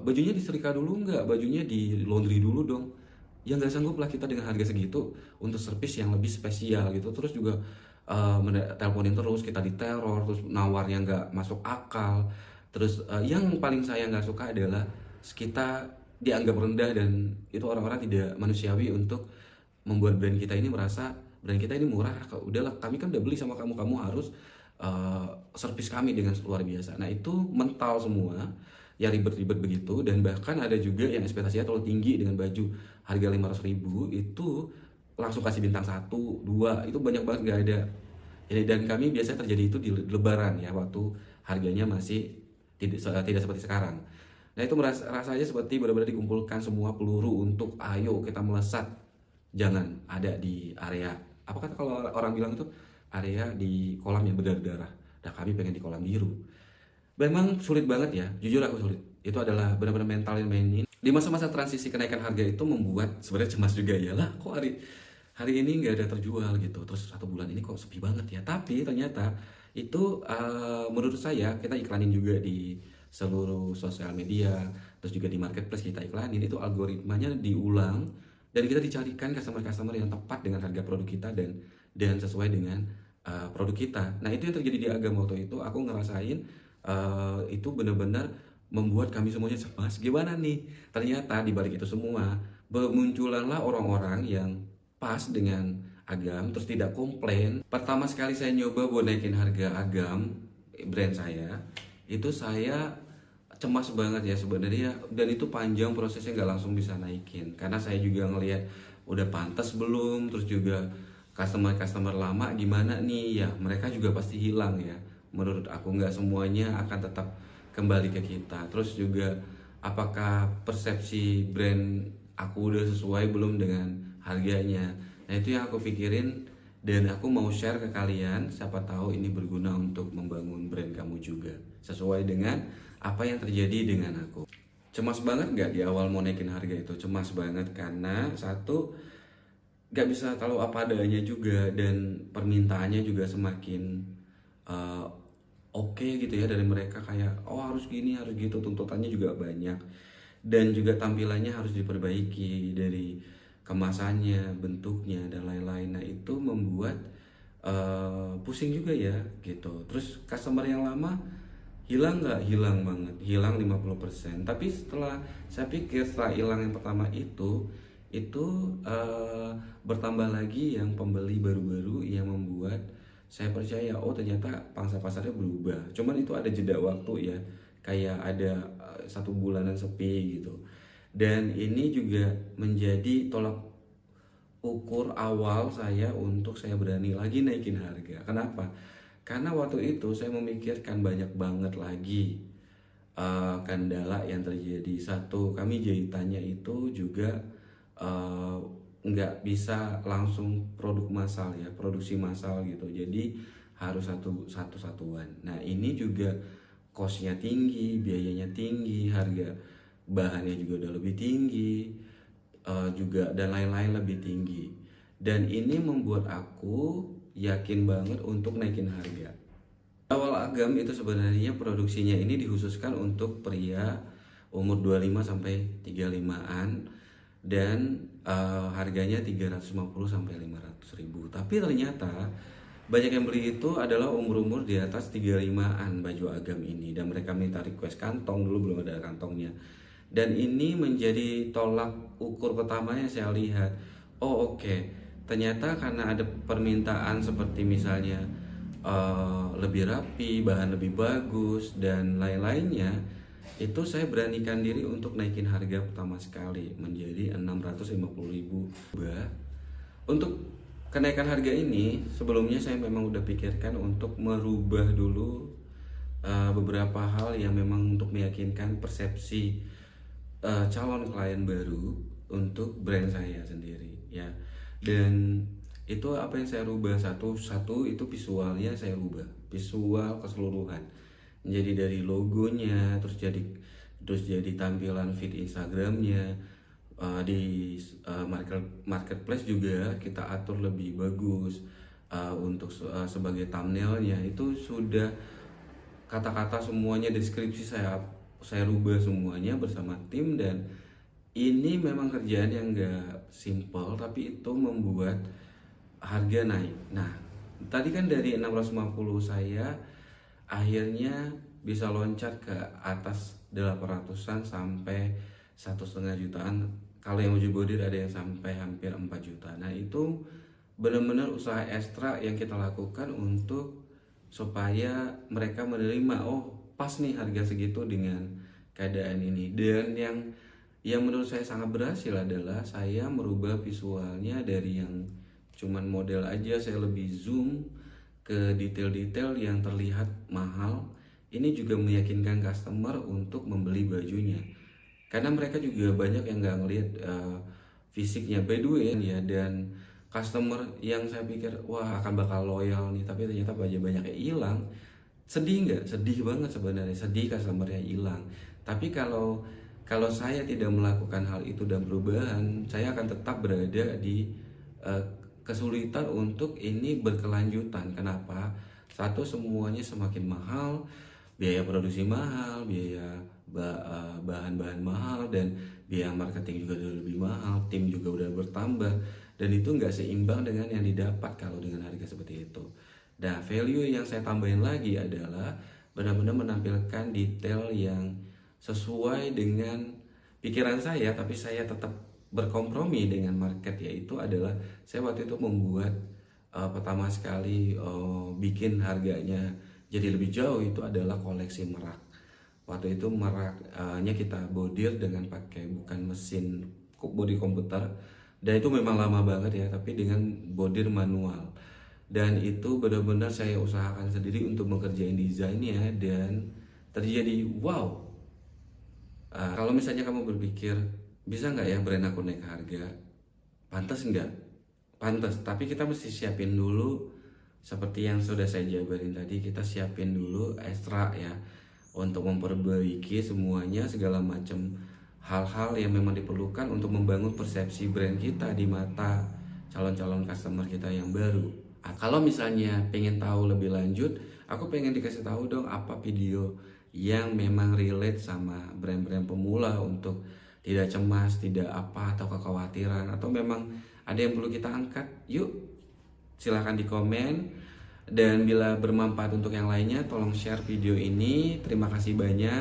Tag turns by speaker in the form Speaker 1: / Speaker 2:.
Speaker 1: Bajunya disetrika dulu nggak? Bajunya di laundry dulu dong. Ya nggak sanggup lah kita dengan harga segitu untuk servis yang lebih spesial gitu. Terus juga teleponin terus, kita diteror, terus nawarnya nggak masuk akal. Terus yang paling saya nggak suka adalah kita dianggap rendah, dan itu orang-orang tidak manusiawi untuk membuat brand kita ini merasa brand kita ini murah. Udahlah, kami kan udah beli sama kamu, kamu harus servis kami dengan luar biasa. Nah itu mental semua ya, ribet-ribet begitu. Dan bahkan ada juga yang ekspektasinya terlalu tinggi dengan baju harga 500.000 itu langsung kasih bintang 1, 2, itu banyak banget gak ada. Dan kami biasanya terjadi itu di lebaran ya, waktu harganya masih tidak seperti sekarang. Nah itu rasanya seperti benar-benar dikumpulkan semua peluru untuk ayo kita melesat, jangan ada di area apa kan kalau orang bilang itu area di kolam yang berdarah-darah. Nah kami pengen di kolam biru. Memang sulit banget ya, jujur aku sulit. Itu adalah benar-benar mental yang mainin. Di masa-masa transisi kenaikan harga itu membuat sebenarnya cemas juga ya. Lah kok hari hari ini nggak ada terjual gitu. Terus 1 bulan ini kok sepi banget ya. Tapi ternyata itu menurut saya kita iklanin juga di seluruh sosial media, terus juga di marketplace kita iklanin, itu algoritmanya diulang dan kita dicarikan customer-customer yang tepat dengan harga produk kita dan sesuai dengan produk kita. Nah itu yang terjadi di Agam waktu itu. Aku ngerasain itu benar-benar membuat kami semuanya cemas. Gimana nih? Ternyata di balik itu semua bermunculanlah orang-orang yang pas dengan Agam, terus tidak komplain. Pertama sekali saya nyoba buat naikin harga Agam, brand saya, itu saya cemas banget ya sebenarnya, dan itu panjang prosesnya, nggak langsung bisa naikin karena saya juga ngelihat udah pantas belum, terus juga customer lama gimana nih ya, mereka juga pasti hilang ya. Menurut aku nggak semuanya akan tetap kembali ke kita. Terus juga apakah persepsi brand aku udah sesuai belum dengan harganya. Nah itu yang aku pikirin dan aku mau share ke kalian, siapa tahu ini berguna untuk membangun brand kamu juga sesuai dengan apa yang terjadi dengan aku. Cemas banget nggak di awal mau naikin harga itu? Cemas banget karena satu, nggak bisa tahu apa adanya juga, dan permintaannya juga semakin uh, oke gitu ya dari mereka, kayak oh harus gini harus gitu, tuntutannya juga banyak, dan juga tampilannya harus diperbaiki dari kemasannya, bentuknya dan lain-lain. Nah itu membuat pusing juga ya gitu. Terus customer yang lama hilang nggak? Hilang banget, hilang 50%. Tapi setelah saya pikir, setelah hilang yang pertama itu bertambah lagi yang pembeli baru-baru yang membuat saya percaya oh ternyata pangsa pasarnya berubah. Cuman itu ada jeda waktu ya, kayak ada 1 bulanan sepi gitu. Dan ini juga menjadi tolak ukur awal saya untuk saya berani lagi naikin harga. Kenapa? Karena waktu itu saya memikirkan banyak banget lagi kendala yang terjadi. Satu, kami jahitannya itu juga eh, nggak bisa langsung produk massal ya, produksi massal gitu. Jadi harus satu satuan. Nah ini juga costnya tinggi, biayanya tinggi, harga bahannya juga udah lebih tinggi, juga dan lain-lain lebih tinggi. Dan ini membuat aku yakin banget untuk naikin harga. Awal Agam itu sebenarnya produksinya ini dikhususkan untuk pria umur 25 sampai 35-an, dan harganya 350 sampai 500 ribu. Tapi ternyata banyak yang beli itu adalah umur-umur di atas 35-an baju Agam ini, dan mereka minta request kantong, dulu belum ada kantongnya. Dan ini menjadi tolak ukur pertama yang saya lihat. Oh oke, ternyata karena ada permintaan seperti misalnya lebih rapi, bahan lebih bagus dan lain-lainnya, itu saya beranikan diri untuk naikin harga pertama sekali menjadi 650.000. Untuk kenaikan harga ini sebelumnya saya memang udah pikirkan untuk merubah dulu beberapa hal yang memang untuk meyakinkan persepsi calon klien baru untuk brand saya sendiri ya. Dan itu apa yang saya rubah, satu itu visualnya saya rubah, visual keseluruhan. Jadi dari logonya, terus jadi tampilan feed Instagramnya, di marketplace juga kita atur lebih bagus. Untuk sebagai thumbnailnya itu sudah kata-kata semuanya, deskripsi saya saya rubah semuanya bersama tim, dan ini memang kerjaan yang gak simple, tapi itu membuat harga naik. Nah, tadi kan dari 650 saya akhirnya bisa loncat ke atas 800-an sampai 1,5 jutaan. Kalau yang uji bodir ada yang sampai hampir 4 juta. Nah, itu benar-benar usaha ekstra yang kita lakukan untuk supaya mereka menerima, oh pas nih harga segitu dengan keadaan ini. Dan yang menurut saya sangat berhasil adalah saya merubah visualnya dari yang cuman model aja, saya lebih zoom ke detail-detail yang terlihat mahal. Ini juga meyakinkan customer untuk membeli bajunya, karena mereka juga banyak yang nggak ngelihat fisiknya. By the way ya, dan customer yang saya pikir wah akan bakal loyal nih, tapi ternyata banyak yang hilang. Sedih nggak? Sedih banget sebenarnya, sedih customernya hilang. Tapi kalau saya tidak melakukan hal itu dan perubahan, saya akan tetap berada di eh, kesulitan untuk ini berkelanjutan. Kenapa? Satu, semuanya semakin mahal, biaya produksi mahal, biaya bahan-bahan mahal, dan biaya marketing juga udah lebih mahal, tim juga udah bertambah, dan itu nggak seimbang dengan yang didapat kalau dengan harga seperti itu. Nah, value yang saya tambahin lagi adalah benar-benar menampilkan detail yang sesuai dengan pikiran saya, tapi saya tetap berkompromi dengan market, yaitu adalah saya waktu itu membuat pertama sekali bikin harganya jadi lebih jauh, itu adalah koleksi merak. Waktu itu meraknya kita bodir dengan pakai bukan mesin body komputer, dan itu memang lama banget ya, tapi dengan bodir manual. Dan itu benar-benar saya usahakan sendiri untuk mengerjain desainnya, dan terjadi wow. Kalau misalnya kamu berpikir bisa nggak ya brand aku naik harga, pantas nggak? Pantas, tapi kita mesti siapin dulu seperti yang sudah saya jabarin tadi. Kita siapin dulu ekstra ya untuk memperbaiki semuanya, segala macam hal-hal yang memang diperlukan untuk membangun persepsi brand kita di mata calon-calon customer kita yang baru. Kalau misalnya pengen tahu lebih lanjut, aku pengen dikasih tahu dong apa video yang memang relate sama brand-brand pemula untuk tidak cemas, tidak apa atau kekhawatiran, atau memang ada yang perlu kita angkat. Yuk, silahkan di komen, dan bila bermanfaat untuk yang lainnya tolong share video ini. Terima kasih banyak.